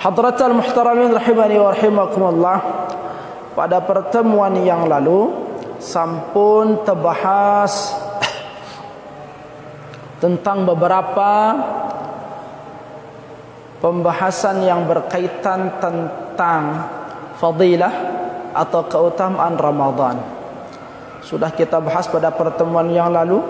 Hadratal muhtaramin rahimani wa rahimakumullah. Pada pertemuan yang lalu sampun terbahas tentang beberapa pembahasan yang berkaitan tentang fadilah atau keutamaan Ramadan. Sudah kita bahas pada pertemuan yang lalu.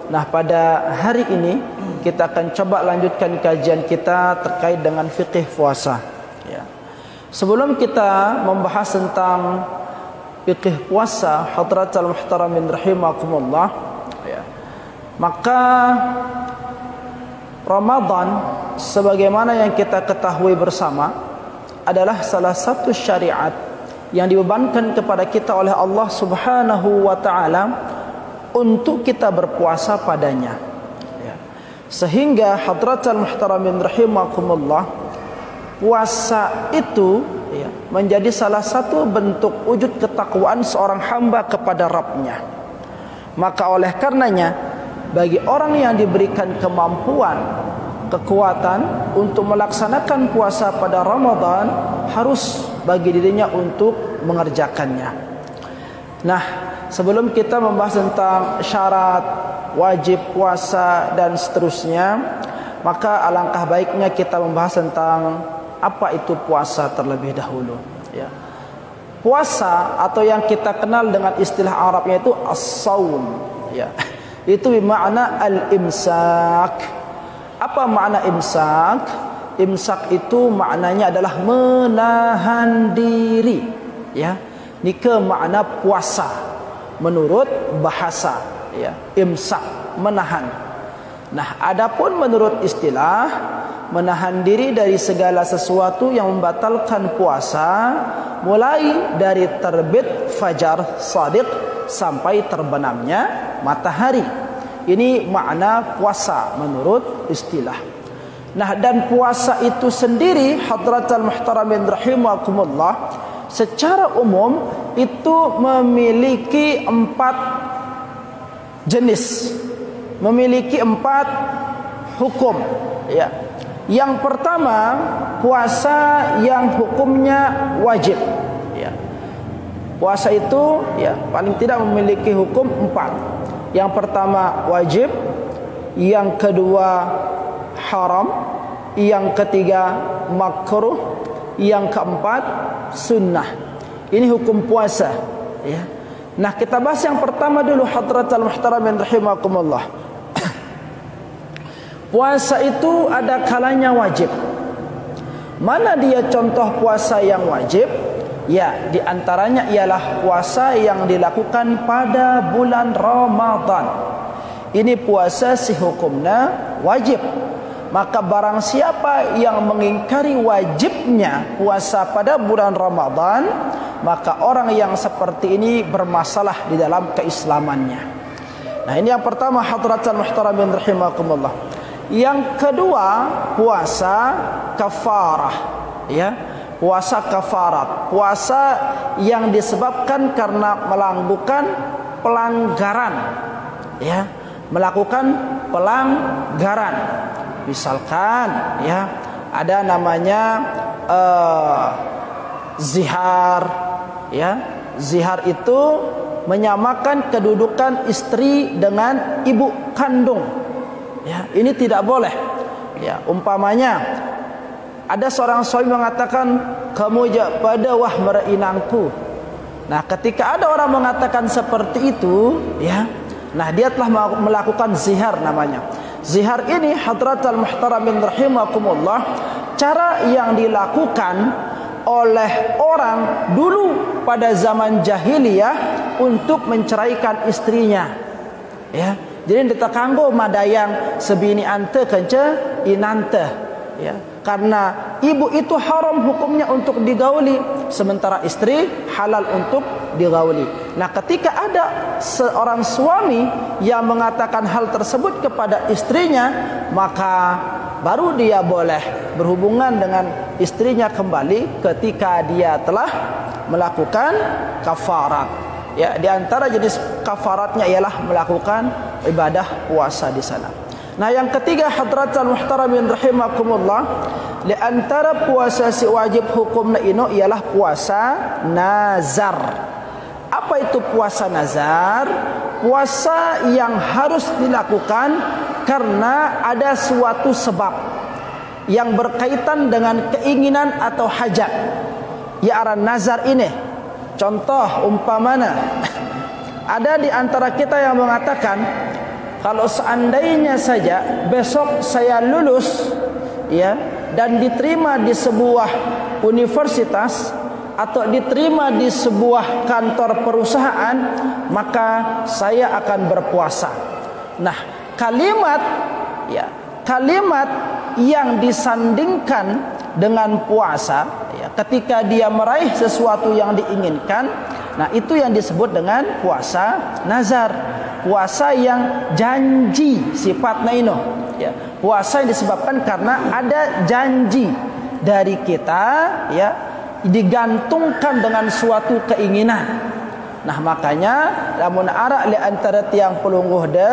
Nah, pada hari ini kita akan coba lanjutkan kajian kita terkait dengan fikih puasa. Ya. Sebelum kita membahas tentang fikih puasa, hadratal muhtaramin rahimakumullah, ya, maka Ramadan sebagaimana yang kita ketahui bersama adalah salah satu syariat yang dibebankan kepada kita oleh Allah Subhanahu wa taala untuk kita berpuasa padanya, ya. Sehingga hadratal muhtaramin rahimakumullah, puasa itu, ya, menjadi salah satu bentuk wujud ketakwaan seorang hamba kepada Rabb-Nya. Maka oleh karenanya bagi orang yang diberikan kemampuan, kekuatan untuk melaksanakan puasa pada Ramadan, harus bagi dirinya untuk mengerjakannya. Nah, sebelum kita membahas tentang syarat, wajib puasa dan seterusnya, maka alangkah baiknya kita membahas tentang apa itu puasa terlebih dahulu, ya. Puasa atau yang kita kenal dengan istilah Arabnya itu as-saum, ya. Itu bermakna al-imsak. Apa makna imsak? Imsak itu maknanya adalah menahan diri, ya. Nika makna puasa menurut bahasa, ya. Imsak, menahan. Nah, adapun menurut istilah, menahan diri dari segala sesuatu yang membatalkan puasa, mulai dari terbit fajar shadiq sampai terbenamnya matahari. Ini makna puasa menurut istilah. Nah, dan puasa itu sendiri hadratal muhtaramin rahimakumullah, secara umum itu memiliki 4 jenis, memiliki 4 hukum, ya. Yang pertama, puasa yang hukumnya wajib, ya. Puasa itu, ya, paling tidak memiliki hukum 4. Yang pertama wajib, yang kedua haram, yang ketiga makruh, yang keempat sunnah. Ini hukum puasa, ya. Nah, kita bahas yang pertama dulu hadratal muhtaramin rahimakumullah. Puasa itu ada kalanya wajib. Mana dia contoh puasa yang wajib? Ya, di antaranya ialah puasa yang dilakukan pada bulan Ramadan. Ini puasa si hukumnya wajib. Maka barang siapa yang mengingkari wajibnya puasa pada bulan Ramadan, maka orang yang seperti ini bermasalah di dalam keislamannya. Nah, ini yang pertama hadratal muhtaramin rahimakumullah. Yang kedua, puasa kafarah, ya. Puasa kafarat, puasa yang disebabkan karena melakukan pelanggaran, ya. Melakukan pelanggaran. Misalkan, ya, ada namanya zihar, ya. Zihar itu menyamakan kedudukan istri dengan ibu kandung, ya. Ini tidak boleh, ya. Umpamanya ada seorang suami mengatakan, kamu pada wah merinangku. Nah, ketika ada orang mengatakan seperti itu, ya, nah dia telah melakukan zihar namanya. Zihar ini hadratal muhtaramin rahimakumullah, cara yang dilakukan oleh orang dulu pada zaman jahiliyah untuk menceraikan istrinya, ya. Jadi ditakanggo madayang sebini ante kenca inante, ya. Karena ibu itu haram hukumnya untuk digauli, sementara istri halal untuk digauli. Nah, ketika ada seorang suami yang mengatakan hal tersebut kepada istrinya, maka baru dia boleh berhubungan dengan istrinya kembali ketika dia telah melakukan kafarat. Ya, di antara jenis kafaratnya ialah melakukan ibadah puasa di sana. Nah, yang ketiga hadratal muhtaramin rahimakumullah, di antara puasa si wajib hukumna ino ialah puasa nazar. Apa itu puasa nazar? Puasa yang harus dilakukan karena ada suatu sebab yang berkaitan dengan keinginan atau hajat. Ya aran nazar ini. Contoh umpamana ada di antara kita yang mengatakan, kalau seandainya saja besok saya lulus ya dan diterima di sebuah universitas atau diterima di sebuah kantor perusahaan, maka saya akan berpuasa. Nah, kalimat yang disandingkan dengan puasa ya, ketika dia meraih sesuatu yang diinginkan, nah itu yang disebut dengan puasa nazar. Puasa yang janji sifatnya ino ya. Puasa yang disebabkan karena ada janji dari kita ya, digantungkan dengan suatu keinginan. Nah makanya lamun arak li antara tiang pelungguh de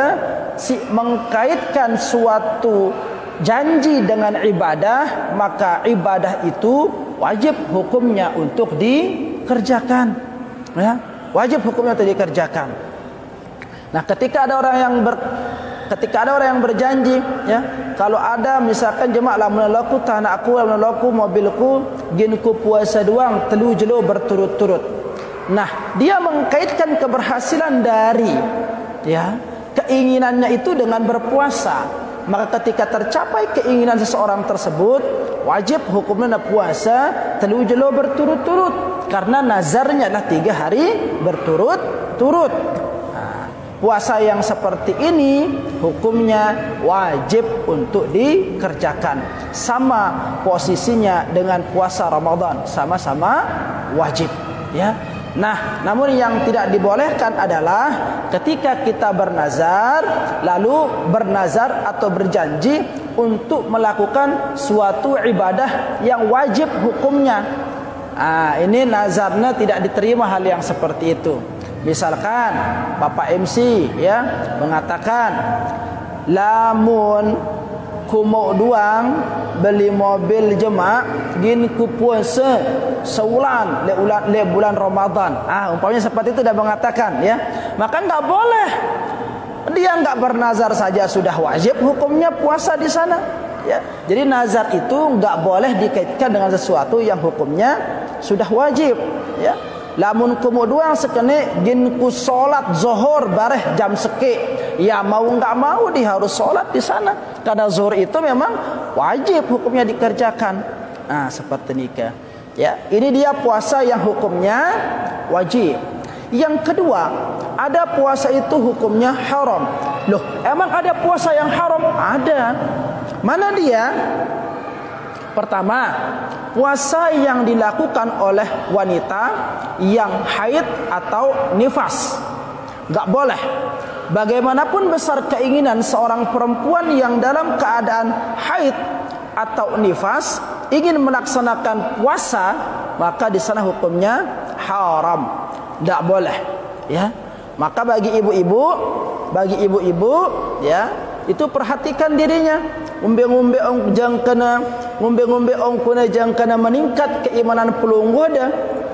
si mengkaitkan suatu janji dengan ibadah, maka ibadah itu wajib hukumnya untuk dikerjakan ya, wajib hukumnya untuk dikerjakan. Nah ketika ada orang yang berjanji ya, kalau ada misalkan jemaah lamun laku tanah aku, lamun laku mobilku ginku puasa doang 3 jelo berturut-turut. Nah dia mengkaitkan keberhasilan dari ya keinginannya itu dengan berpuasa. Maka ketika tercapai keinginan seseorang tersebut, wajib hukumnya puasa 3 jelo berturut-turut karena nazarnya adalah 3 hari berturut-turut. Puasa yang seperti ini hukumnya wajib untuk dikerjakan. Sama posisinya dengan puasa Ramadan, sama-sama wajib ya. Nah, namun yang tidak dibolehkan adalah ketika kita bernazar, lalu bernazar atau berjanji untuk melakukan suatu ibadah yang wajib hukumnya. Ini nazarnya tidak diterima hal yang seperti itu. Misalkan Bapak MC ya mengatakan, lamun ku mau doang beli mobil jemaah gin ku puasa sebulan le bulan Ramadan. Umpamanya seperti itu dah mengatakan ya, maka enggak boleh. Dia enggak bernazar saja sudah wajib hukumnya puasa di sana ya. Jadi nazar itu enggak boleh dikaitkan dengan sesuatu yang hukumnya sudah wajib ya. Lamun kemudian sekene gin ku solat zuhur bareh jam seki, ya mau enggak mau dia harus solat di sana karena zuhur itu memang wajib hukumnya dikerjakan. Seperti nikah ya, ini dia puasa yang hukumnya wajib. Yang kedua, ada puasa itu hukumnya haram. Loh, emang ada puasa yang haram? Ada. Mana dia? Pertama, puasa yang dilakukan oleh wanita yang haid atau nifas. Enggak boleh. Bagaimanapun besar keinginan seorang perempuan yang dalam keadaan haid atau nifas ingin melaksanakan puasa, maka di sana hukumnya haram. Enggak boleh, ya. Maka bagi ibu-ibu ya, itu perhatikan dirinya. Ngombe-ngombe ong jang kena meningkat keimanan pelungguh dah.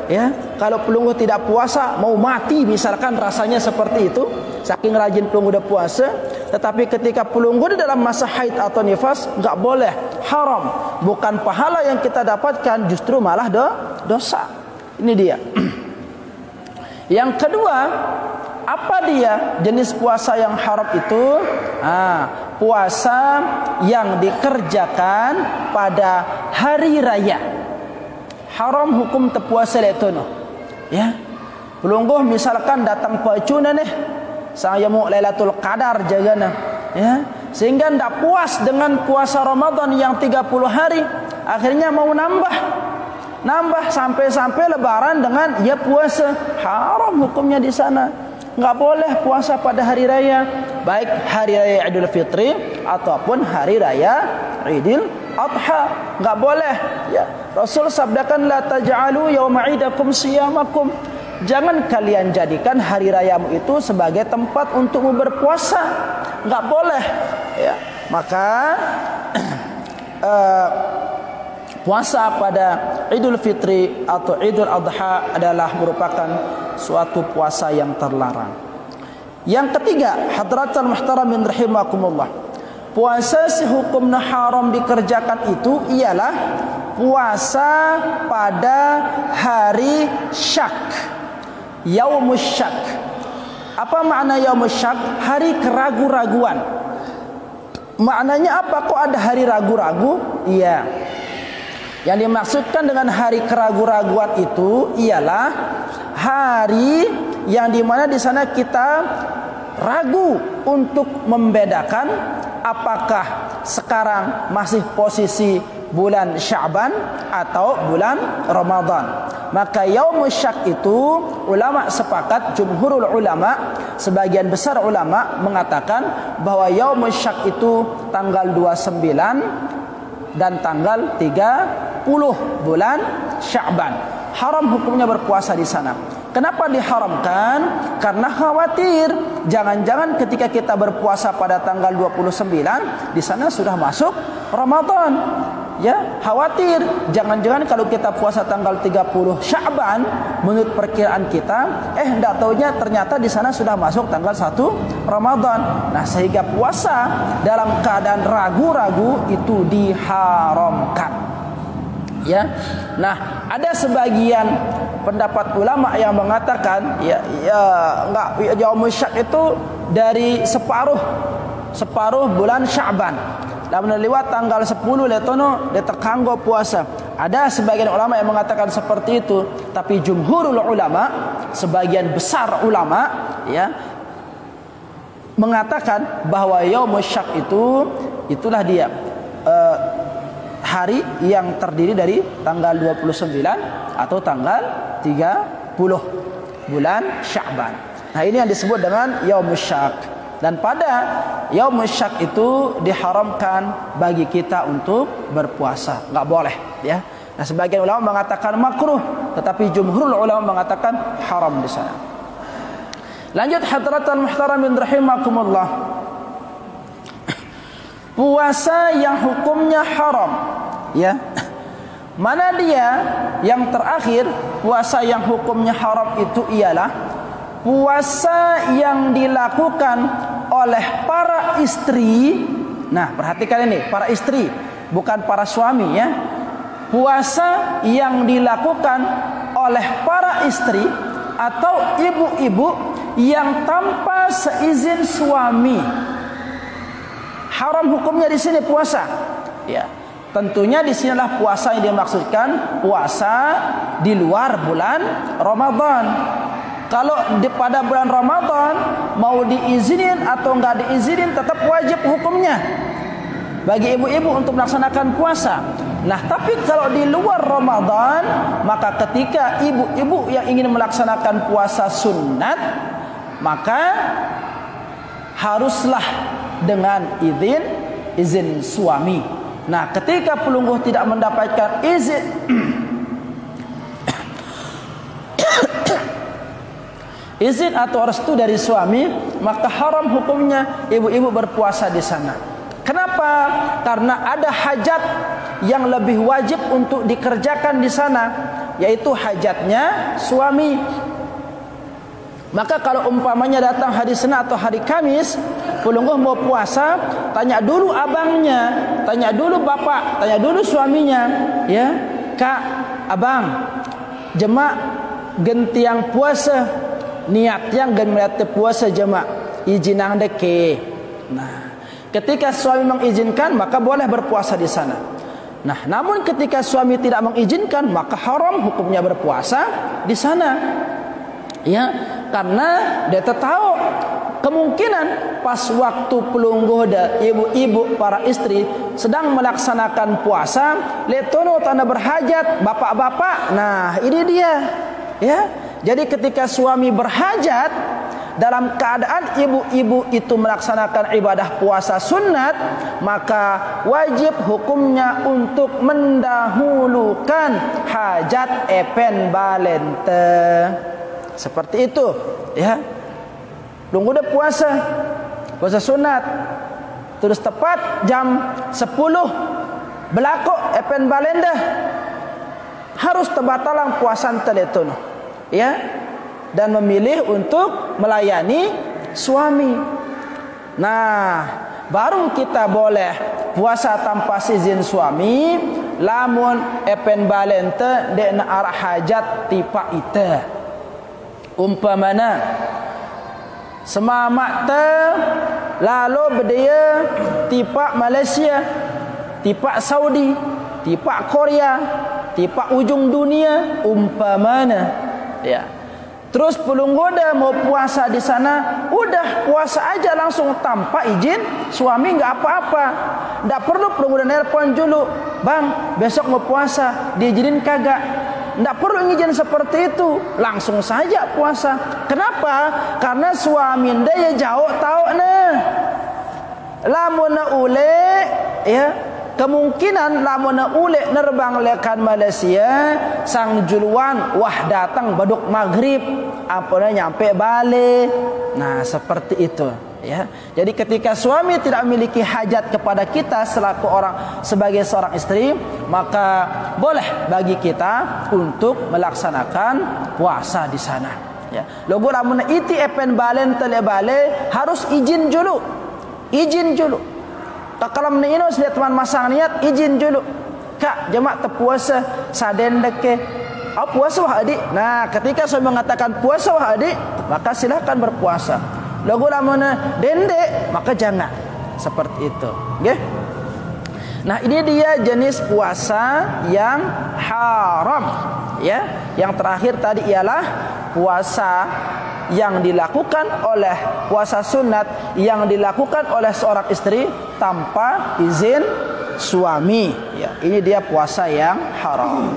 Ya, kalau pelungguh tidak puasa mau mati misalkan rasanya seperti itu, saking rajin pelungguh dah puasa, tetapi ketika pelungguh dalam masa haid atau nifas enggak boleh, haram. Bukan pahala yang kita dapatkan, justru malah dosa. Ini dia. Yang kedua, apa dia jenis puasa yang haram itu? Puasa yang dikerjakan pada hari raya. Haram hukum terpuasa letono. Ya. Pelungguh misalkan datang pacuna nih, saya mau Lailatul Qadar jagana. Ya. Sehingga ndak puas dengan puasa Ramadan yang 30 hari, akhirnya mau nambah sampai lebaran dengan ya puasa. Haram hukumnya di sana. Enggak boleh puasa pada hari raya, baik hari raya Idul Fitri ataupun hari raya Idul Adha. Enggak boleh ya. Rasul sabdakan la taj'alu yauma idakum siyamakum. Jangan kalian jadikan hari rayamu itu sebagai tempat untukmu berpuasa. Enggak boleh ya. Maka puasa pada Idul Fitri atau Idul Adha adalah merupakan suatu puasa yang terlarang. Yang ketiga, hadratul muhtaramin rahimakumullah, puasa sehukumnya haram dikerjakan itu ialah puasa pada hari syak, yaumus syak. Apa makna yaumus syak? Hari keragu-raguan. Maknanya apa? Kok ada hari ragu-ragu? Iya. Yang dimaksudkan dengan hari keragu-raguan itu ialah hari yang dimana di sana kita ragu untuk membedakan apakah sekarang masih posisi bulan Sya'ban atau bulan Ramadan. Maka yaumus syak itu ulama sepakat, jumhurul ulama, sebagian besar ulama mengatakan bahwa yaumus syak itu tanggal 29 dan tanggal 30 bulan Sya'ban. Haram hukumnya berpuasa di sana. Kenapa diharamkan? Karena khawatir jangan-jangan ketika kita berpuasa pada tanggal 29 di sana sudah masuk Ramadan. Ya, khawatir jangan-jangan kalau kita puasa tanggal 30 Sya'ban menurut perkiraan kita, enggak taunya ternyata di sana sudah masuk tanggal 1 Ramadan. Nah, sehingga puasa dalam keadaan ragu-ragu itu diharamkan. Ya. Nah, ada sebagian pendapat ulama yang mengatakan enggak, yaumus syak itu dari separuh bulan Sya'ban. Lamun lewat tanggal 10 letono dia terkanggo puasa. Ada sebagian ulama yang mengatakan seperti itu, tapi jumhurul ulama, sebagian besar ulama ya mengatakan bahwa yaumus syak itulah dia hari yang terdiri dari tanggal 29 atau tanggal 30 bulan Sya'ban. Nah, ini yang disebut dengan yaumus syak. Dan pada yaumus syak itu diharamkan bagi kita untuk berpuasa, enggak boleh ya. Nah, sebagian ulama mengatakan makruh, tetapi jumhurul ulama mengatakan haram di sana. Lanjut hadratul muhtaramin rahimakumullah. Puasa yang hukumnya haram, ya. Mana dia? Yang terakhir, puasa yang hukumnya haram itu ialah puasa yang dilakukan oleh para istri. Nah, perhatikan ini, para istri, bukan para suami ya. Puasa yang dilakukan oleh para istri atau ibu-ibu yang tanpa seizin suami. Haram hukumnya di sini puasa. Ya. Tentunya di sinilah puasa yang dimaksudkan, puasa di luar bulan Ramadan. Kalau pada bulan Ramadan mau diizinin atau enggak diizinin tetap wajib hukumnya bagi ibu-ibu untuk melaksanakan puasa. Nah, tapi kalau di luar Ramadan, maka ketika ibu-ibu yang ingin melaksanakan puasa sunat, maka haruslah dengan izin suami. Nah, ketika pelungguh tidak mendapatkan izin atau restu dari suami, maka haram hukumnya ibu-ibu berpuasa di sana. Kenapa? Karena ada hajat yang lebih wajib untuk dikerjakan di sana, yaitu hajatnya suami. Maka kalau umpamanya datang hari Senin atau hari Kamis, pelungguh mau puasa, tanya dulu abangnya, tanya dulu bapak, tanya dulu suaminya, ya, Kak, abang, jemaah gentiang puasa, niat yang gen melihat puasa jemaah, izin ang deke. Nah, ketika suami mengizinkan, maka boleh berpuasa di sana. Nah, namun ketika suami tidak mengizinkan, maka haram hukumnya berpuasa di sana. Ya, karena dia tahu kemungkinan pas waktu pelungguh dan ibu-ibu para istri sedang melaksanakan puasa, letono tanda berhajat, bapak-bapak. Nah, ini dia. Ya. Jadi ketika suami berhajat dalam keadaan ibu-ibu itu melaksanakan ibadah puasa sunat, maka wajib hukumnya untuk mendahulukan hajat epen balente. Seperti itu, ya. Tunggu deh puasa sunat. Terus tepat jam 10 belako epen balenda harus terbatalang puasan teletun, ya, dan memilih untuk melayani suami. Nah, baru kita boleh puasa tanpa izin suami lamun epen balente dek na arah hajat tipa ite. Umpamana semamak te lalu berdaya tipa Malaysia, tipa Saudi, tipa Korea, tipa ujung dunia, umpamana, ya. Terus pelunggoda mau puasa di sana, udah puasa aja langsung tanpa izin suami, nggak apa-apa. Nggak perlu pelunggoda nelpon dulu, bang besok mau puasa, diizinin kagak. Nggak perlu izin seperti itu, langsung saja puasa. Kenapa? Karena suami dia jauh tahu nah. Lamun ule, ya. Kemungkinan lamun ule nerbang lekan Malaysia sang juluan wah datang baduk maghrib apa nyampe balik. Nah seperti itu, ya. Jadi ketika suami tidak memiliki hajat kepada kita selaku sebagai seorang istri, maka boleh bagi kita untuk melaksanakan puasa di sana, ya. Logo lamun iti epen balen tele bale harus izin dulu. Izin dulu. Kalau meninus lihat teman masang niat izin dulu. Kak, jemaah terpuasa saden deke. Oh puasa wah adik. Nah, ketika saya mengatakan puasa wah adik, maka silahkan berpuasa. Lagu lamuna dende, maka jangan. Seperti itu. Nggih. Nah, ini dia jenis puasa yang haram, ya. Yang terakhir tadi ialah puasa yang dilakukan oleh puasa sunat yang dilakukan oleh seorang istri tanpa izin suami, ya. Ini dia puasa yang haram.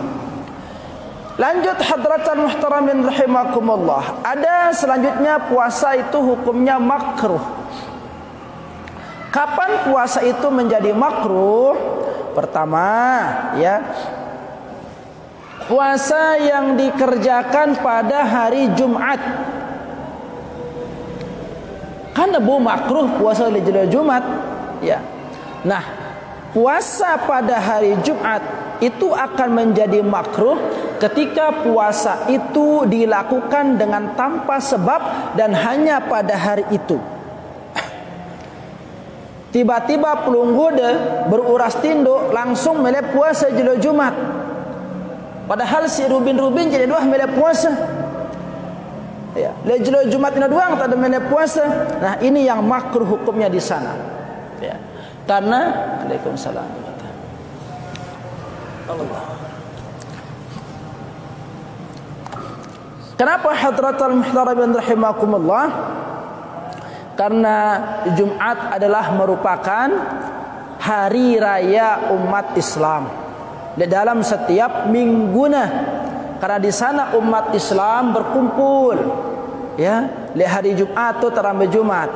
Lanjut hadratan muhtaramin rahimakumullah. Ada selanjutnya puasa itu hukumnya makruh. Kapan puasa itu menjadi makruh? Pertama, ya, puasa yang dikerjakan pada hari Jumat. Karena bu makruh puasa di Jumat, ya. Nah, puasa pada hari Jumat itu akan menjadi makruh ketika puasa itu dilakukan dengan tanpa sebab dan hanya pada hari itu. Tiba-tiba pelungguda beruras tindo langsung meleh puasa di Jumat. Padahal si Rubin jadi dua meleh puasa. Ya, lejlo Jumat ini doang tak ada meleh puasa. Nah, ini yang makruh hukumnya di sana. Ya. Karena Waalaikumsalam. Allah. Kenapa hadratul muhtaramin rahimakumullah? Karena Jumat adalah merupakan hari raya umat Islam di dalam setiap minggunya. Karena di sana umat Islam berkumpul, ya, di hari Jumat itu terambil Jumat.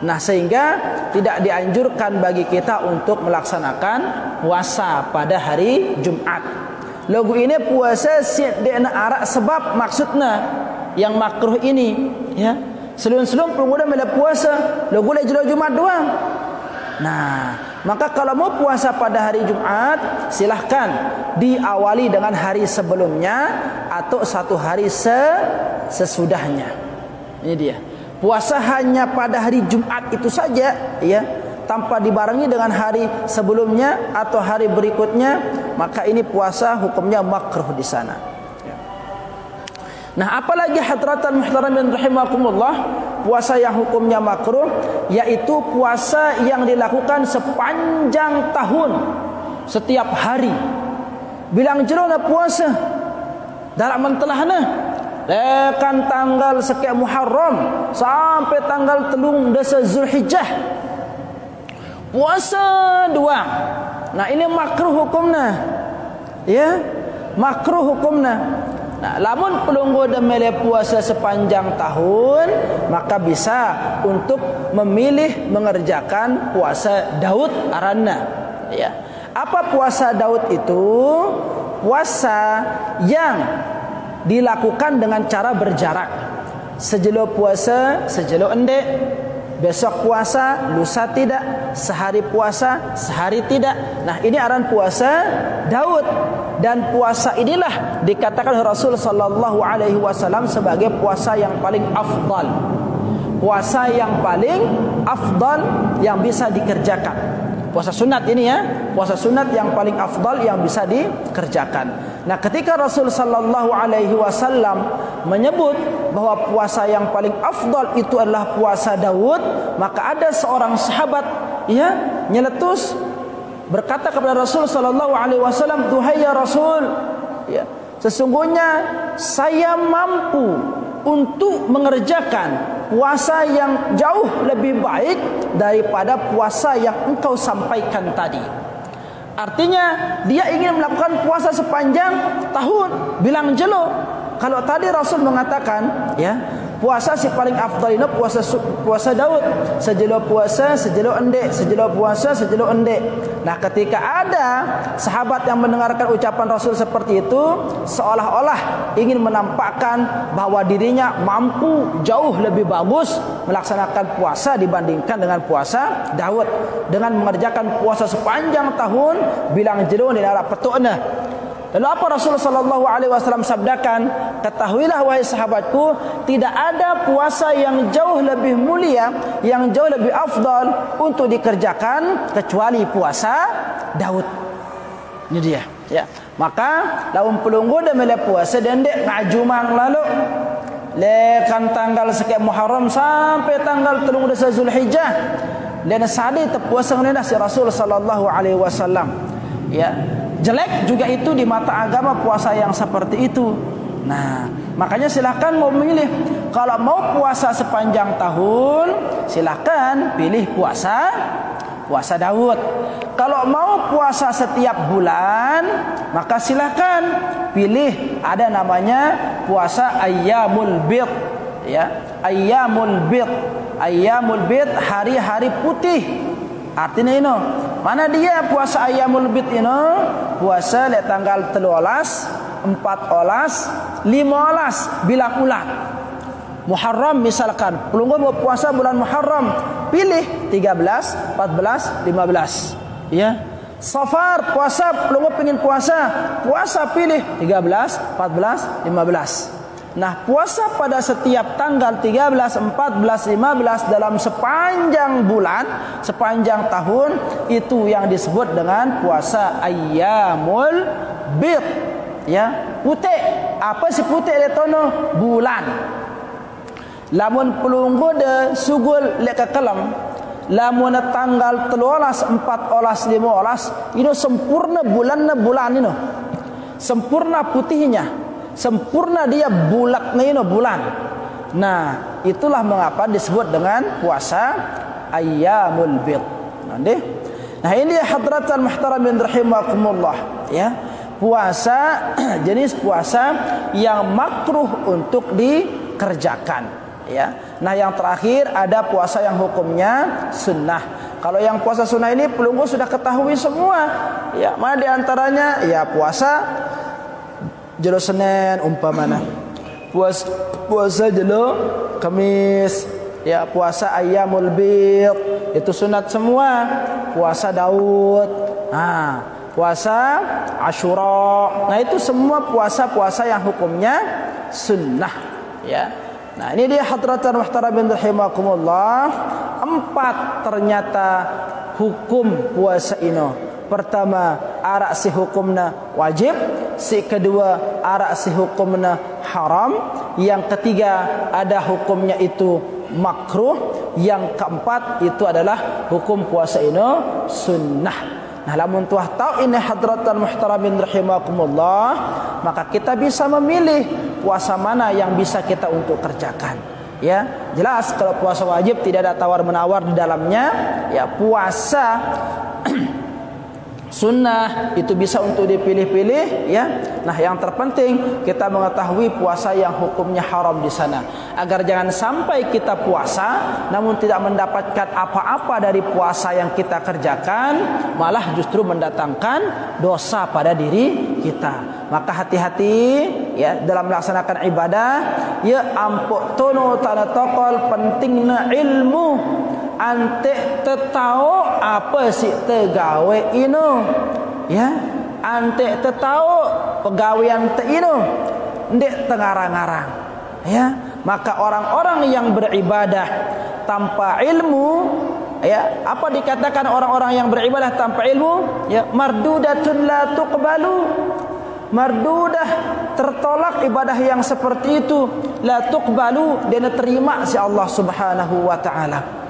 Nah, sehingga tidak dianjurkan bagi kita untuk melaksanakan puasa pada hari Jumat. Lagu ini puasa dena arak sebab maksudnya yang makruh ini, ya. Selum-selum pengguna mula puasa, lagu lejlo Jumat doang. Nah, maka kalau mau puasa pada hari Jumat, silahkan diawali dengan hari sebelumnya atau satu hari sesudahnya. Ini dia. Puasa hanya pada hari Jumat itu saja, ya, tanpa dibarengi dengan hari sebelumnya atau hari berikutnya, maka ini puasa hukumnya makruh di sana. Nah, apalagi hadratan muhtaramin rahimakumullah, puasa yang hukumnya makruh yaitu puasa yang dilakukan sepanjang tahun, setiap hari. Bilang jerolah puasa dalam mentelahna lekan tanggal sekian Muharram sampai tanggal telung desa Zulhijjah. Puasa dua. Nah, ini makruh hukumnya. Ya, makruh hukumnya. Nah, lamun pelungguda mele puasa sepanjang tahun, maka bisa untuk memilih mengerjakan puasa Daud aranna. Ya. Apa puasa Daud itu? Puasa yang dilakukan dengan cara berjarak. Sejelo puasa, sejelo endek. besok puasa, lusa tidak, sehari puasa, sehari tidak. Nah, ini aran puasa Daud. Dan puasa inilah dikatakan oleh Rasul sallallahu alaihi wasallam sebagai puasa yang paling afdal. Puasa yang paling afdal yang bisa dikerjakan. Puasa sunat ini ya, puasa sunat yang paling afdal yang bisa dikerjakan. Nah, ketika Rasul sallallahu alaihi wasallam menyebut bahwa puasa yang paling afdal itu adalah puasa Daud, maka ada seorang sahabat ya nyeletus berkata kepada Rasul sallallahu alaihi wasallam, "Duhai ya Rasul, ya, sesungguhnya saya mampu untuk mengerjakan puasa yang jauh lebih baik daripada puasa yang engkau sampaikan tadi." Artinya dia ingin melakukan puasa sepanjang tahun. Bilang jelo. Kalau tadi Rasul mengatakan ya, puasa si paling afdal ini puasa Daud. Sejelo puasa, sejelo endek, sejelo puasa, sejelo endek. Nah, ketika ada sahabat yang mendengarkan ucapan Rasul seperti itu, seolah-olah ingin menampakkan bahwa dirinya mampu jauh lebih bagus melaksanakan puasa dibandingkan dengan puasa Daud, dengan mengerjakan puasa sepanjang tahun bilang jelo di arah petukna. Lalu apa Rasulullah sallallahu alaihi wasallam sabdakan? Ketahuilah wahai sahabatku, tidak ada puasa yang jauh lebih mulia, yang jauh lebih afdal untuk dikerjakan kecuali puasa Daud. Ini dia, ya. Maka lawan pelunggu dan mele puasa dendek ngajumang lalu. Lekan tanggal sekian Muharram sampai tanggal 3 Zulhijjah. Dan sadi terpuasa ngene si Rasul sallallahu alaihi wasallam. Ya. Jelek juga itu di mata agama puasa yang seperti itu. Nah, makanya silakan mau memilih. Kalau mau puasa sepanjang tahun, silakan pilih puasa Daud. Kalau mau puasa setiap bulan, maka silakan pilih ada namanya puasa Ayyamul Bid. Ya, Ayyamul Bid. Ayyamul Bid, hari-hari putih. Artinya ini, mana dia puasa Ayyamul Bid ini? Puasa le tanggal 13, 14, 15 bilang ulat. Muharram misalkan, pelunggu mau puasa bulan Muharram, pilih 13, 14, 15. Ya. Safar puasa, pelunggu ingin puasa pilih 13, 14, 15. Nah, puasa pada setiap tanggal 13, 14, 15 dalam sepanjang bulan, sepanjang tahun, itu yang disebut dengan puasa Ayyamul Bid. Ya, putih. Apa si putih letono? Bulan. Lamun pelunggu de sugul lek kekelam, lamun tanggal 13, 14, 15, ini sempurna bulan ini. Sempurna putihnya. Sempurna dia bulaknya ini bulan. Nah, itulah mengapa disebut dengan puasa Ayyamul Bid. Nah, ini hadratan muhtaramin rahimakumullah, ya. Puasa jenis puasa yang makruh untuk dikerjakan, ya. Nah, yang terakhir ada puasa yang hukumnya sunnah. Kalau yang puasa sunnah ini pelunggu sudah ketahui semua. Ya, mana di antaranya? Ya, puasa jelo Senin umpamana, puasa jelo Kamis, ya, puasa Ayyamul Bid itu sunat semua. Puasa Daud, puasa Asyura, nah itu semua puasa-puasa yang hukumnya sunnah, ya. Nah, ini dia hadratan muhtaramin rahimakumullah, 4 ternyata hukum puasa ini. Pertama, arak si hukumna wajib. Si kedua, arak si hukumna haram. Yang ketiga, ada hukumnya itu makruh. Yang keempat, itu adalah hukum puasa ini sunnah. Nah, lamun tuah tahu ini hadratan muhtaramin rahimakumullah, maka kita bisa memilih puasa mana yang bisa kita untuk kerjakan. Ya, jelas kalau puasa wajib tidak ada tawar-menawar di dalamnya. Ya, puasa sunnah itu bisa untuk dipilih-pilih, ya. Nah, yang terpenting kita mengetahui puasa yang hukumnya haram di sana, agar jangan sampai kita puasa namun tidak mendapatkan apa-apa dari puasa yang kita kerjakan, malah justru mendatangkan dosa pada diri kita. Maka hati-hati ya dalam melaksanakan ibadah ya ampuk tono tanda tokol pentingna ilmu ante tetau apa si tegawe ino ya ante tetau pegawean te ino ndek tengarang-arang ya. Maka orang-orang yang beribadah tanpa ilmu ya, apa dikatakan orang-orang yang beribadah tanpa ilmu ya, mardudatun la tuqbalu, mardudah tertolak ibadah yang seperti itu, la tuqbalu, dia terima si Allah Subhanahu wa taala.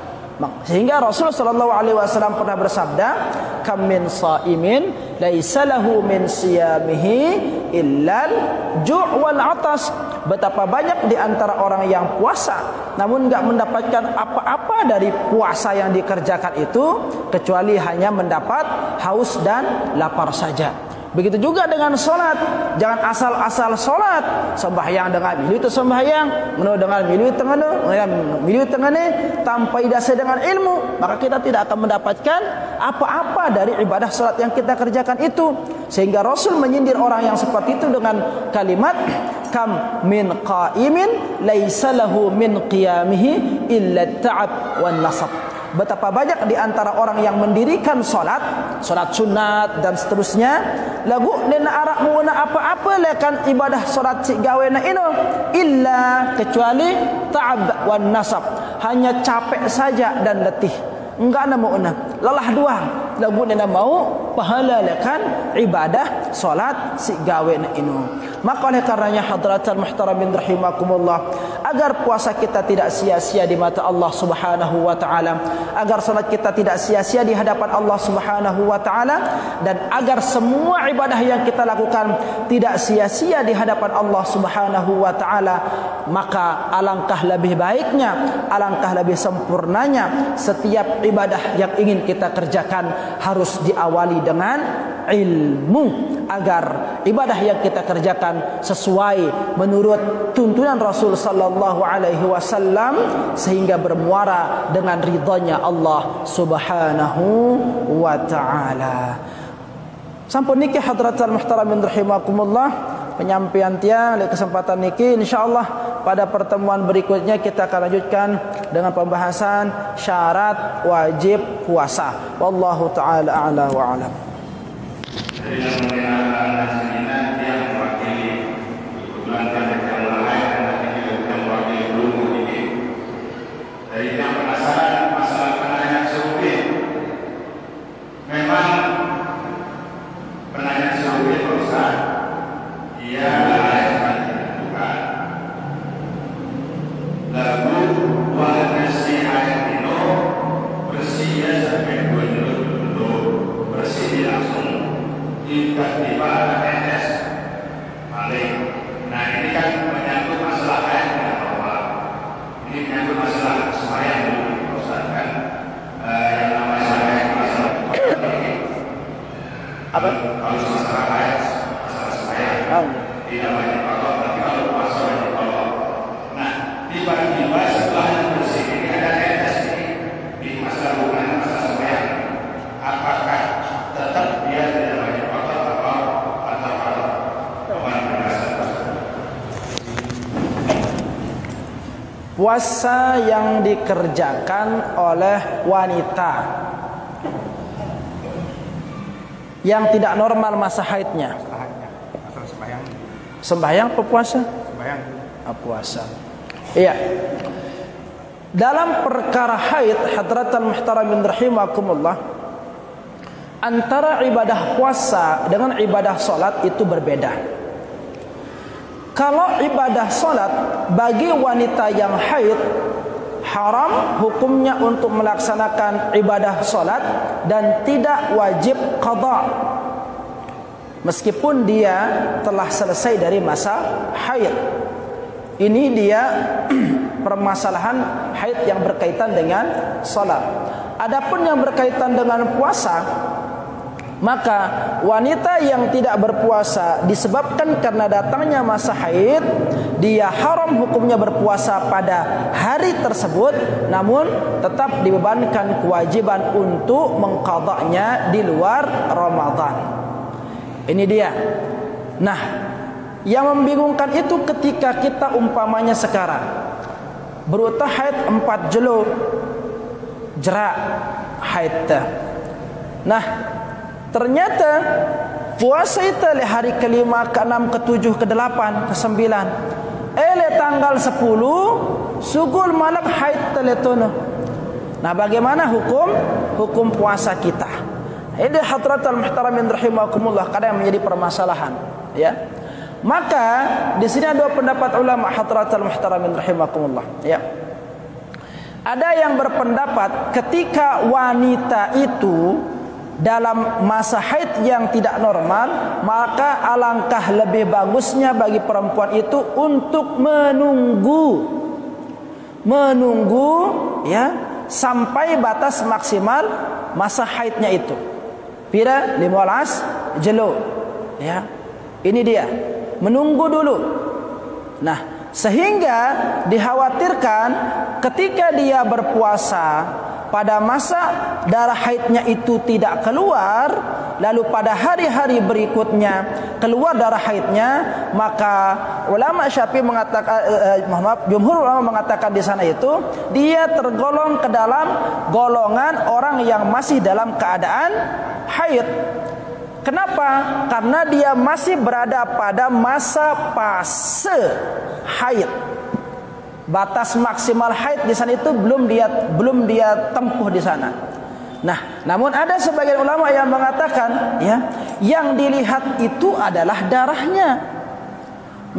Sehingga Rasul sallallahu alaihi wasallam pernah bersabda, kam min shaimin laisa lahu min siyamihi illal ju' wal 'atas. Betapa banyak di antara orang yang puasa namun enggak mendapatkan apa-apa dari puasa yang dikerjakan itu kecuali hanya mendapat haus dan lapar saja. Begitu juga dengan solat. Jangan asal-asal solat. Sembahyang dengan milu itu sembahyang, menu dengan milu tengene, tanpa didasari dengan ilmu, maka kita tidak akan mendapatkan apa-apa dari ibadah solat yang kita kerjakan itu. Sehingga Rasul menyindir orang yang seperti itu dengan kalimat, kam min qa'imin laisa lahu min qiyamihi illa ta'ab wan nasab. Betapa banyak di antara orang yang mendirikan solat sunat dan seterusnya, lagu nena arak muna apa-apa lekan ibadah solat si gawena ino illa kecuali ta'ab wan nasab, hanya capek saja dan letih, enggak ada mau lelah doang, lagu nena mau pahala lekan ibadah solat si gawena ino. Maka oleh karenanya hadratul muhtaramin rahimakumullah, agar puasa kita tidak sia-sia di mata Allah Subhanahu wa taala, agar salat kita tidak sia-sia di hadapan Allah Subhanahu wa taala, dan agar semua ibadah yang kita lakukan tidak sia-sia di hadapan Allah Subhanahu wa taala, maka alangkah lebih baiknya, alangkah lebih sempurnanya setiap ibadah yang ingin kita kerjakan harus diawali dengan ilmu, agar ibadah yang kita kerjakan sesuai menurut tuntunan Rasul sallallahu alaihi wasallam sehingga bermuara dengan ridhanya Allah Subhanahu wa taala. Sampun niki hadratul muhtaramin rahimakumullah, penyampaian tiang di kesempatan niki, insyaallah pada pertemuan berikutnya kita akan lanjutkan dengan pembahasan syarat wajib puasa. Wallahu taala a'la wa a'lam. Puasa yang dikerjakan oleh wanita yang tidak normal masa haidnya. Sembahyang apa puasa? Sembahyang. Puasa. Iya. Dalam perkara haid, hadratul muhtaramin rahimakumullah, antara ibadah puasa dengan ibadah salat itu berbeda. Kalau ibadah salat bagi wanita yang haid haram hukumnya untuk melaksanakan ibadah salat dan tidak wajib qada meskipun dia telah selesai dari masa haid. Ini dia permasalahan haid yang berkaitan dengan salat. Adapun yang berkaitan dengan puasa, maka wanita yang tidak berpuasa disebabkan karena datangnya masa haid, dia haram hukumnya berpuasa pada hari tersebut, namun tetap dibebankan kewajiban untuk mengqadanya di luar Ramadan. Ini dia. Nah, yang membingungkan itu ketika kita umpamanya sekarang beruta haid 4 jelo jerak haid. Nah, ternyata puasa itu hari ke-5, ke-6, ke-7, ke-8, ke-9. Le tanggal 10 sugul malak haid teletono. Nah, bagaimana hukum puasa kita? Ini hadratul muhtaramin rahimakumullah, kadang menjadi permasalahan, ya. Maka di sini ada pendapat ulama hadratul muhtaramin rahimakumullah, ya. Ada yang berpendapat ketika wanita itu dalam masa haid yang tidak normal, maka alangkah lebih bagusnya bagi perempuan itu untuk menunggu ya sampai batas maksimal masa haidnya itu. Pira 15 jelo. Ya. Ini dia. Menunggu dulu. Nah, sehingga dikhawatirkan ketika dia berpuasa pada masa darah haidnya itu tidak keluar, lalu pada hari-hari berikutnya keluar darah haidnya, maka ulama Syafi'i mengatakan, jumhur ulama mengatakan di sana itu dia tergolong ke dalam golongan orang yang masih dalam keadaan haid. Kenapa? Karena dia masih berada pada masa fase haid. Batas maksimal haid di sana itu belum dia tempuh di sana. Nah, namun ada sebagian ulama yang mengatakan, ya, yang dilihat itu adalah darahnya.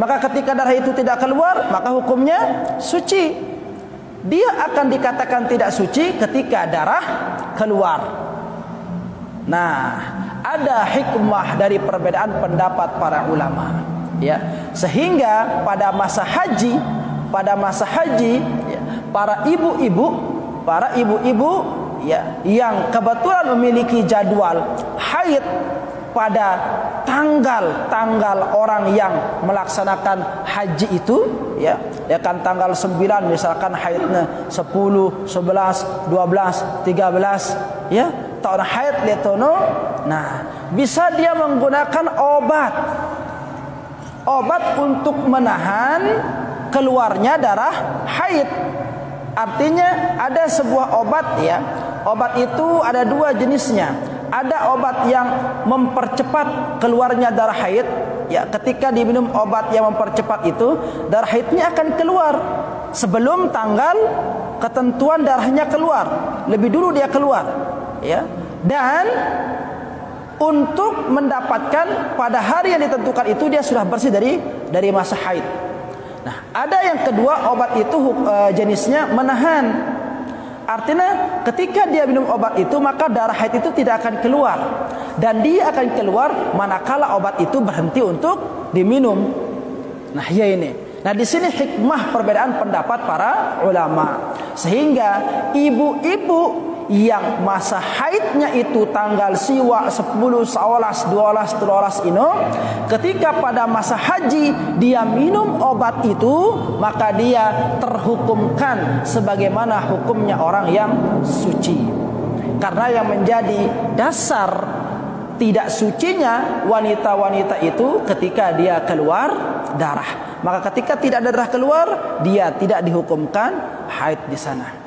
Maka ketika darah itu tidak keluar, maka hukumnya suci. Dia akan dikatakan tidak suci ketika darah keluar. Nah, ada hikmah dari perbedaan pendapat para ulama, ya. Sehingga pada masa haji, ya, para ibu-ibu ya yang kebetulan memiliki jadwal haid pada tanggal orang yang melaksanakan haji itu, ya kan tanggal 9 misalkan haidnya 10, 11, 12, 13, ya, tahun haid letono. Nah, bisa dia menggunakan obat untuk menahan keluarnya darah haid. Artinya ada sebuah obat, ya. Obat itu ada 2 jenisnya. Ada obat yang mempercepat keluarnya darah haid, ya. Ketika diminum obat yang mempercepat itu, darah haidnya akan keluar sebelum tanggal ketentuan darahnya keluar. Lebih dulu dia keluar, ya. Dan untuk mendapatkan pada hari yang ditentukan itu dia sudah bersih dari masa haid. Nah, ada yang kedua, obat itu jenisnya menahan. Artinya ketika dia minum obat itu, maka darah haid itu tidak akan keluar, dan dia akan keluar manakala obat itu berhenti untuk diminum. Nah, ya ini. Nah, di sini hikmah perbedaan pendapat para ulama. Sehingga ibu-ibu yang masa haidnya itu tanggal siwa 10, 11, 12, 13 ini, ketika pada masa haji dia minum obat itu, maka dia terhukumkan sebagaimana hukumnya orang yang suci. Karena yang menjadi dasar tidak sucinya wanita-wanita itu ketika dia keluar darah. Maka ketika tidak ada darah keluar, dia tidak dihukumkan haid di sana.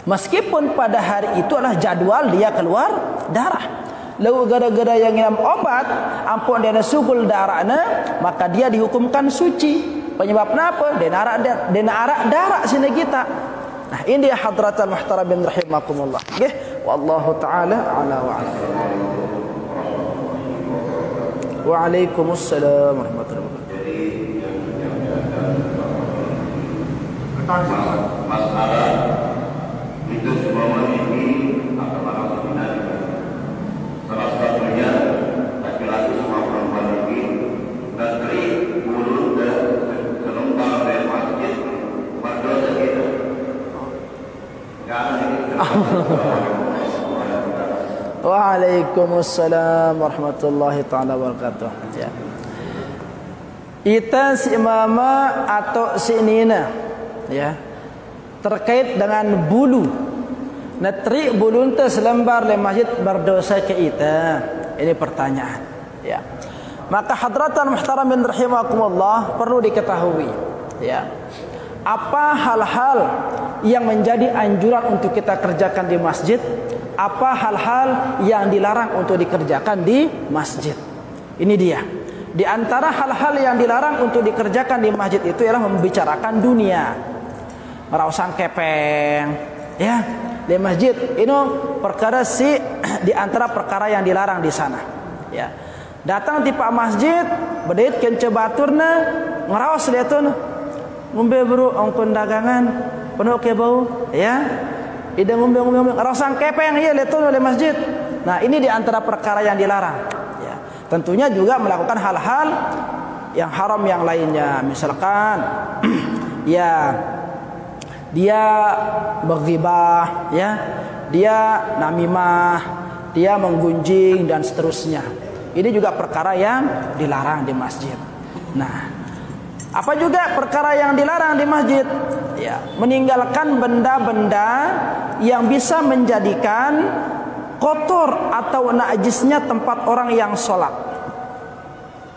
Meskipun pada hari itu adalah jadwal dia keluar darah. Lalu gara-gara yang minum obat, ampun dia sugul darahnya, maka dia dihukumkan suci. Penyebabnya apa? Dia arak darah sini kita. Nah, ini dia hadratul muhtaramin rahimakumullah. Nggih, wallahu taala ala wa ala. Waalaikumsalam warahmatullahi wabarakatuh. Masalah itu semua ini akan masuk binari. Salah satunya laki-laki sama perempuan ini negeri mulut dan selompok dari masjid berdosa kita. Waalaikumsalam warahmatullahi taala wabarakatuh. Ya. Ita si mama atau si nina, ya, terkait dengan bulu. Natri bulun te selembar le masjid berdosa ke ita. Ini pertanyaan, ya. Maka hadratan muhtaramin rahimakumullah, perlu diketahui ya, apa hal-hal yang menjadi anjuran untuk kita kerjakan di masjid, apa hal-hal yang dilarang untuk dikerjakan di masjid. Ini dia. Di antara hal-hal yang dilarang untuk dikerjakan di masjid itu ialah membicarakan dunia, merausang kepeng ya di masjid. Ini perkara di antara perkara yang dilarang di sana ya. Datang di pak masjid bedait kence baturna ngaraos liatun ngombe bro ongkon dagangan penuh ke bau ya, ida ngombe ngarosang kepeng ya liatun oleh masjid. Nah, ini di antara perkara yang dilarang ya. Tentunya juga melakukan hal-hal yang haram yang lainnya, misalkan ya dia berghibah ya, dia namimah, dia menggunjing dan seterusnya. Ini juga perkara yang dilarang di masjid. Nah, apa juga perkara yang dilarang di masjid? Ya, meninggalkan benda-benda yang bisa menjadikan kotor atau najisnya tempat orang yang sholat.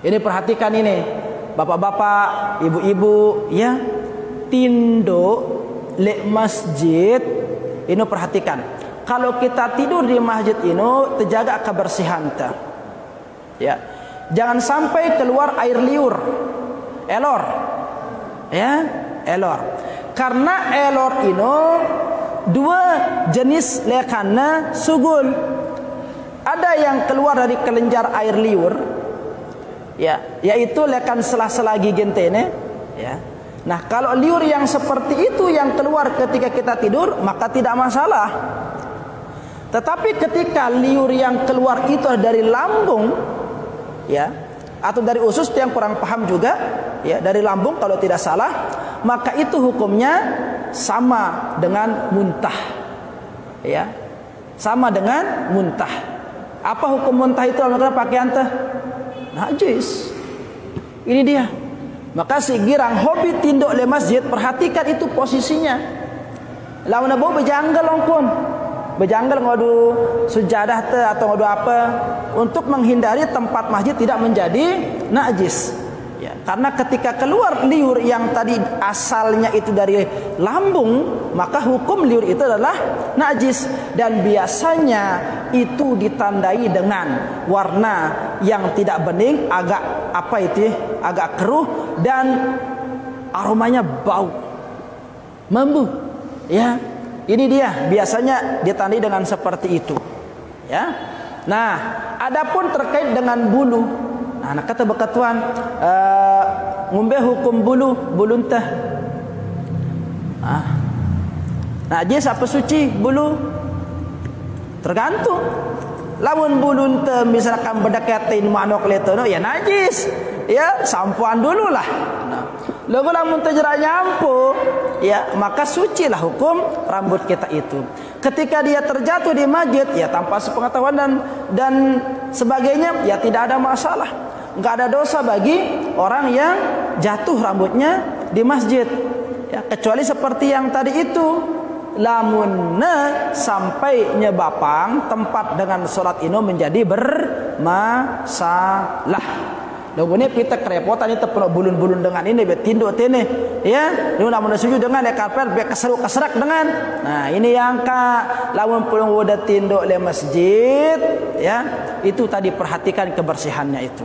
Ini perhatikan ini, bapak-bapak, ibu-ibu, ya, tindo le masjid. Ini perhatikan. Kalau kita tidur di masjid ini, terjaga kebersihan ta. Ya, jangan sampai keluar air liur, elor, ya, elor. Karena elor ini dua jenis lekana sugul. Ada yang keluar dari kelenjar air liur, ya, yaitu lekan sela-sela gigi ini, ya. Nah, kalau liur yang seperti itu yang keluar ketika kita tidur, maka tidak masalah. Tetapi ketika liur yang keluar itu dari lambung, ya, atau dari usus, yang kurang paham juga, ya, dari lambung kalau tidak salah, maka itu hukumnya sama dengan muntah, ya, sama dengan muntah. Apa hukum muntah itu? Dalam pakaian teh najis. Ini dia. Maka si girang hobi tinduk le masjid, perhatikan itu posisinya. Lawan bau bejanggal longkon, bejanggal ngodu sujadah te atau ngodu apa, untuk menghindari tempat masjid tidak menjadi najis. Ya, karena ketika keluar liur yang tadi asalnya itu dari lambung, maka hukum liur itu adalah najis, dan biasanya itu ditandai dengan warna yang tidak bening, agak apa itu, agak keruh, dan aromanya bau, membu. Ya, ini dia biasanya ditandai dengan seperti itu. Ya, nah, adapun terkait dengan bulu. Nah, kata bekatuan ngumbe hukum bulu teh. Najis apa suci bulu? Tergantung. Lamun bulu teh misalkan berdekatin manuk letono, ya najis. Ya, sampuan dululah. Nah, lalu lamun teh jera nyampu, ya, maka sucilah hukum rambut kita itu. Ketika dia terjatuh di masjid, ya, tanpa sepengetahuan dan sebagainya, ya, tidak ada masalah. Enggak ada dosa bagi orang yang jatuh rambutnya di masjid, ya, kecuali seperti yang tadi itu, lamun sampai nyebabang tempat dengan sholat ini menjadi bermasalah. Lalu kita kerepotan itu penuh bulun-bulun dengan ini, betinduk tene, ya, lalu namun sujud dengan karpet, keseruk-keserak dengan. Nah, ini yang lamun pulang udah tinduk le masjid, ya, itu tadi perhatikan kebersihannya itu.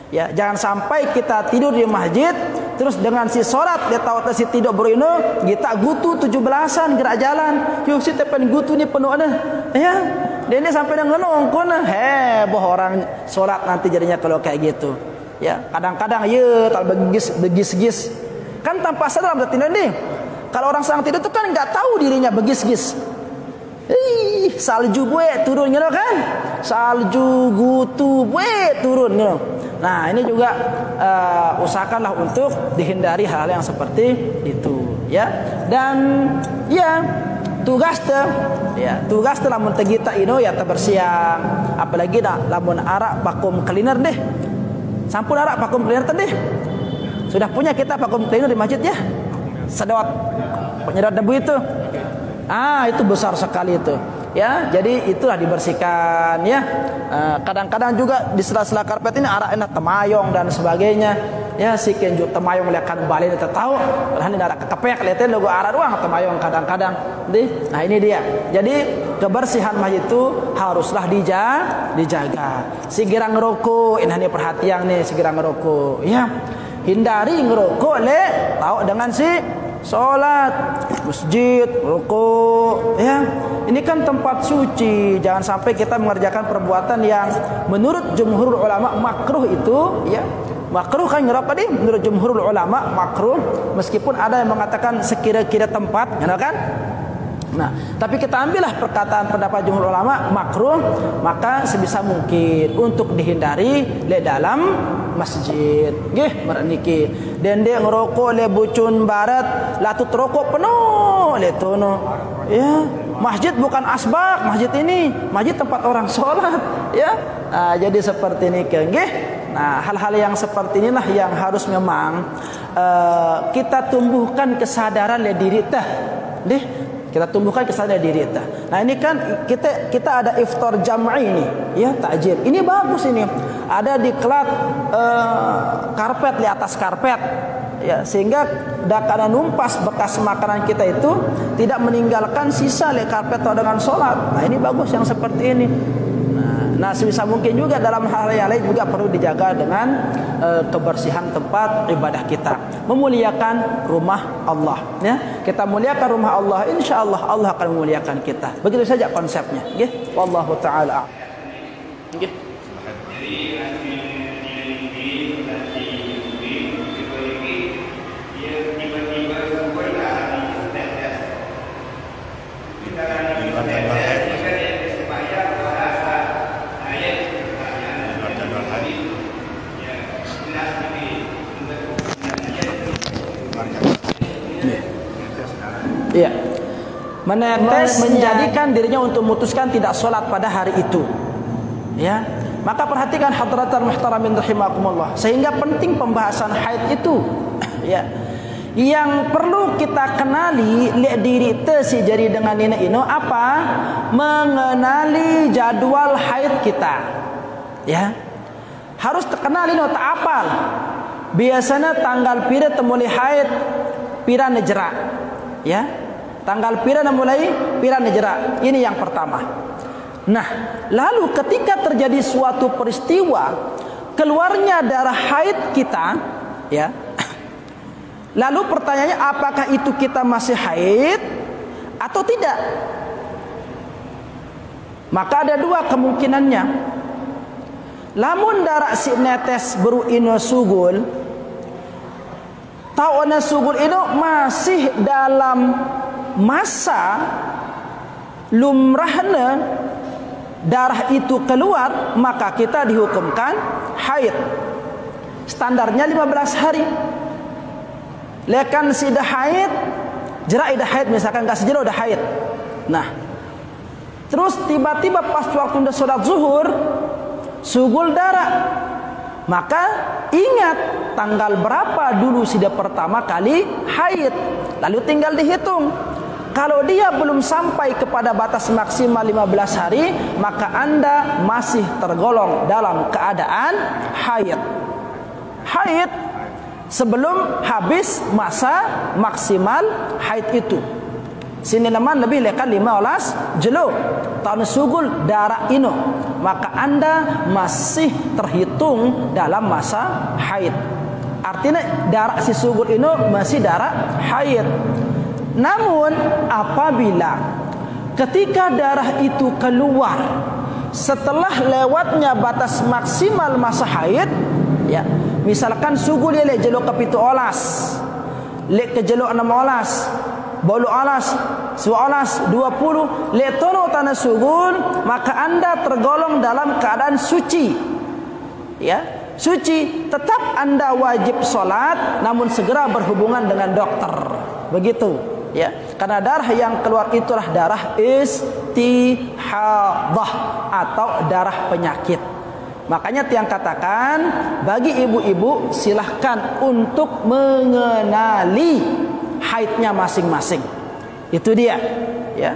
Ya, jangan sampai kita tidur di masjid terus dengan si sholat dia tahu si tidur berino kita gutu 17-an gerak jalan, yuk si tepen gutu ni penuh ada, ya, dia ini sampai dengan ngongkon, heboh orang sholat nanti jadinya kalau kayak gitu. Ya, kadang-kadang ya tak begis-gis kan tanpa sadar berarti nih. Kalau orang sedang tidur itu kan nggak tahu dirinya begis-gis. Salju gue turun gitu kan, salju gutu gue turun gitu. Nah, ini juga usahakanlah untuk dihindari hal yang seperti itu, ya. Dan ya tugas lamun tegita ino ya terbersiang, apalagi dah lamun arak vakum cleaner deh. Sampun arak vakum cleaner tadi. Sudah punya kita vakum cleaner di masjid ya. Sedot penyedot debu itu. Itu besar sekali itu. ya. Jadi itulah dibersihkan ya. Kadang-kadang juga di sela-sela karpet ini ada temayong dan sebagainya. Ya si kenju temayong melihatkan balik itu tahu. Padahal ini ada kekepek lihatin logo arah doang temayong kadang-kadang. Nah ini dia. Jadi kebersihan masjid itu haruslah dijaga. Sigira ngerokok, ini perhatian nih sigira ngerokok ya. Hindari ngerokok tahu dengan si sholat, masjid, rukuk ya. Ini kan tempat suci. Jangan sampai kita mengerjakan perbuatan yang menurut jumhur ulama makruh itu ya. Makruh kan ngerokok nih menurut jumhur ulama makruh, meskipun ada yang mengatakan sekira-kira tempat, ya kan? Nah, tapi kita ambillah perkataan pendapat jumhur ulama makruh, maka sebisa mungkin untuk dihindari di dalam masjid. Nggih, mereniki. Dende ngerokok le bucun barat, latut rokok penuh le tono. Ya, masjid bukan asbak, masjid ini, masjid tempat orang sholat, ya. Nah, jadi seperti ini nggih. Nah, hal-hal yang seperti inilah yang harus memang kita tumbuhkan kesadaran le diri tah. Nggih. Kita tumbuhkan kesadaran diri kita. Nah ini kan kita ada iftar jam'i ini, ya takjil. Ini bagus ini. Ada diklat karpet di atas karpet, ya sehingga karena numpas bekas makanan kita itu tidak meninggalkan sisa di karpet atau dengan sholat. Nah ini bagus yang seperti ini. Nah sebisa mungkin juga dalam hal yang lain juga perlu dijaga dengan kebersihan tempat ibadah kita, memuliakan rumah Allah ya. Kita muliakan rumah Allah, insyaallah Allah akan memuliakan kita. Begitu saja konsepnya nggih. Wallahu taala nggih. Iya. Menetes menjadikan dirinya untuk memutuskan tidak sholat pada hari itu. Ya. Maka perhatikan hadratul muhtaramin rahimakumullah. Sehingga penting pembahasan haid itu. Ya. Yang perlu kita kenali lihat diri si jadi dengan ini apa? Mengenali jadwal haid kita. Ya. Harus terkenali tak apal. Biasanya tanggal pira temuli haid pira nejera. Ya. Tanggal pira mulai pira nejera. Ini yang pertama. Nah, lalu ketika terjadi suatu peristiwa keluarnya darah haid kita, ya. Lalu pertanyaannya apakah itu kita masih haid atau tidak? Maka ada dua kemungkinannya. Lamun darah si netes beru ino sugul, tawana sugul ino masih dalam masa lumrahnya darah itu keluar, maka kita dihukumkan haid. Standarnya 15 hari. Lekan si dah haid, jerak dah haid, misalkan gak sejero dah haid. Nah, terus tiba-tiba pas waktu dah sholat zuhur sugul darah, maka ingat tanggal berapa dulu sudah pertama kali haid, lalu tinggal dihitung. Kalau dia belum sampai kepada batas maksimal 15 hari, maka Anda masih tergolong dalam keadaan haid. Haid sebelum habis masa maksimal haid itu. Sini leman lebih lekan 15 jelo tahun sugul darah ino, maka Anda masih terhitung dalam masa haid. Artinya darah si sugul ino masih darah haid. Namun apabila ketika darah itu keluar setelah lewatnya batas maksimal masa haid, ya, misalkan sugul le jelo kapitu olas, le ke jelo 6 olas, bolu olas, 11, 20, le tono tanah sugul, maka Anda tergolong dalam keadaan suci. Ya, suci. Tetap Anda wajib sholat, namun segera berhubungan dengan dokter. Begitu. Ya, karena darah yang keluar itulah darah istihadah atau darah penyakit. Makanya tiang katakan bagi ibu-ibu silahkan untuk mengenali haidnya masing-masing. Itu dia, ya.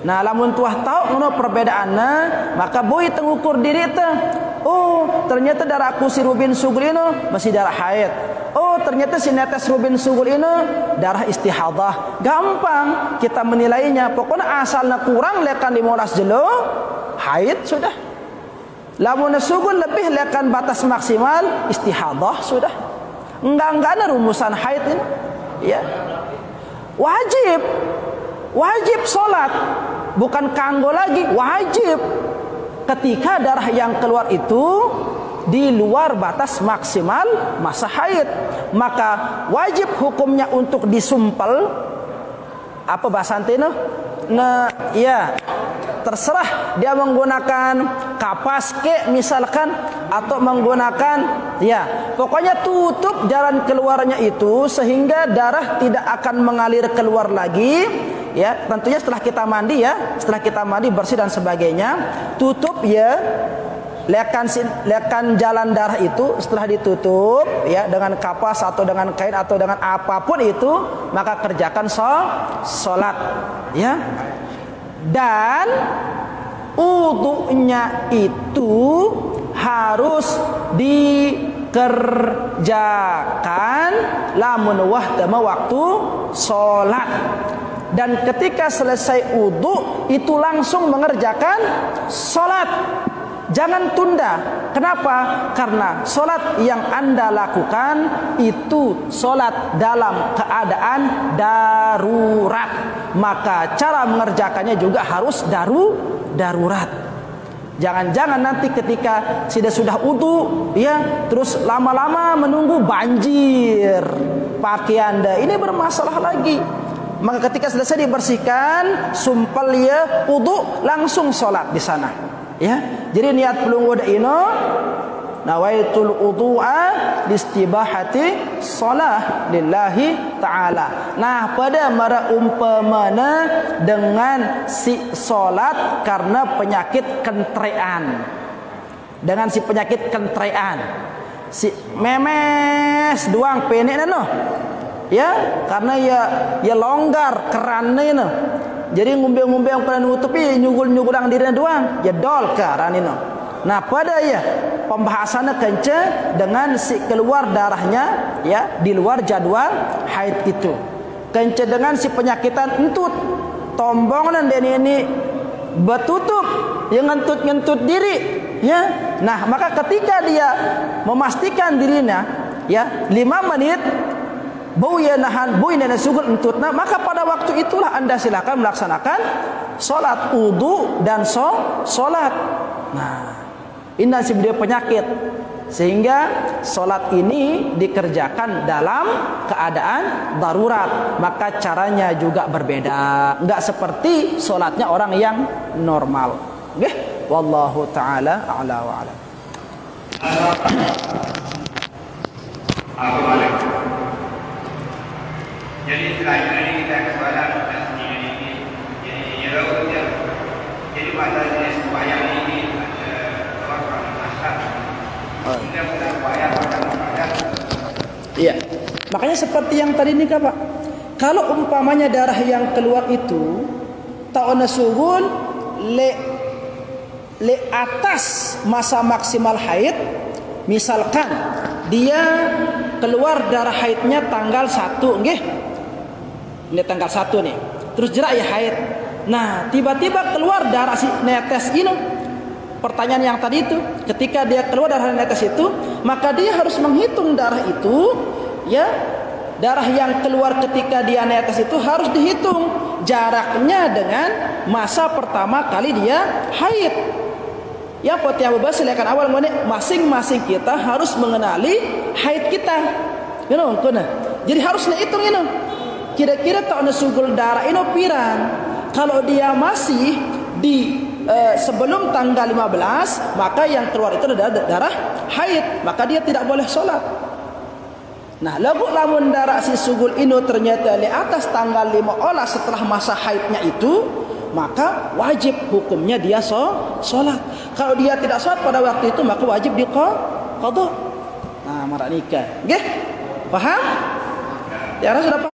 Nah, lamun tuah tahu ngono perbedaanna, maka boy tengukur diri teh. Oh, ternyata darah aku si Rubin Sugul ini masih darah haid. Oh, ternyata si netes Rubin Sugul ini darah istihadah. Gampang kita menilainya. Pokoknya asalnya kurang lekan 15 jelo, haid sudah. Lamun sugul lebih lekan batas maksimal, istihadah sudah. Enggak ada rumusan haid ini. Ya. Wajib sholat, bukan kanggo lagi, wajib. Ketika darah yang keluar itu di luar batas maksimal masa haid, maka wajib hukumnya untuk disumpel. Apa bahasa antena? Nah, ya, terserah dia menggunakan kapas ke misalkan, atau menggunakan, ya, pokoknya tutup jalan keluarnya itu sehingga darah tidak akan mengalir keluar lagi. Ya, tentunya setelah kita mandi, ya, setelah kita mandi bersih dan sebagainya, tutup, ya, lekan jalan darah itu. Setelah ditutup, ya, dengan kapas atau dengan kain atau dengan apapun itu, maka kerjakan sholat, ya. Dan wudunya itu harus dikerjakan lamun wahdama waktu sholat. Dan ketika selesai wudu itu langsung mengerjakan sholat. Jangan tunda. Kenapa? Karena sholat yang Anda lakukan itu sholat dalam keadaan darurat. Maka cara mengerjakannya juga harus darurat. Jangan-jangan nanti ketika sudah wudu, ya, terus lama-lama menunggu banjir pakaian Anda, ini bermasalah lagi. Maka ketika selesai dibersihkan, sumpel, ya, wudu, langsung sholat di sana. Ya, jadi niat belum wudu ino, nawaitul wudu'a listibahati shalah lillahi ta'ala. Nah, pada mara umpamana dengan si sholat karena penyakit kentrean. Dengan si penyakit kentrean, si memes doang penek no. Ya, karena ya longgar kerannya no. Jadi ngumbe-ngumbe yang pernah nutupi nyugul-nyugulang dirinya doang, ya dol keranino. Nah, pada, ya, pembahasannya kence dengan si keluar darahnya, ya, di luar jadwal haid itu. Kence dengan si penyakitan entut, tombong dan ini betutup, yang ngentut diri, ya. Nah, maka ketika dia memastikan dirinya, ya, 5 menit bau ya nahan bau dan sugul entutna, maka pada waktu itulah Anda silakan melaksanakan sholat wudu dan sholat. Nah, ini si dia penyakit, sehingga sholat ini dikerjakan dalam keadaan darurat. Maka caranya juga berbeda, enggak seperti sholatnya orang yang normal. Oke, wallahu taala a'la wa a'lam. Jadi selain ini kita kepada ini jadi jadi pada jenis wayang ini ada orang masak. Kemudian wayang pada. Iya. Makanya seperti yang tadi ini, Pak. Kalau umpamanya darah yang keluar itu ta'ana sugun le atas masa maksimal haid, misalkan dia keluar darah haidnya tanggal 1, nggih. Ini tanggal 1 nih. Terus jerak ya haid. Nah, tiba-tiba keluar darah si netes ini. Pertanyaan yang tadi itu, ketika dia keluar darah netes itu, maka dia harus menghitung darah itu, ya. Darah yang keluar ketika dia netes itu harus dihitung jaraknya dengan masa pertama kali dia haid. Ya, poti Abu Basir silakan awal masing-masing kita harus mengenali haid kita. You know, jadi harus dihitung ini. Kira-kira tak ada sugul darah ini pirang. Kalau dia masih di sebelum tanggal 15, maka yang keluar itu adalah darah haid, maka dia tidak boleh sholat. Nah, lamun darah si sugul ini ternyata di atas tanggal 15 setelah masa haidnya itu, maka wajib hukumnya dia sholat. Kalau dia tidak sholat pada waktu itu, maka wajib diqadha. Nah, marah nikah. Nggih? Paham? Ya, sudah paham.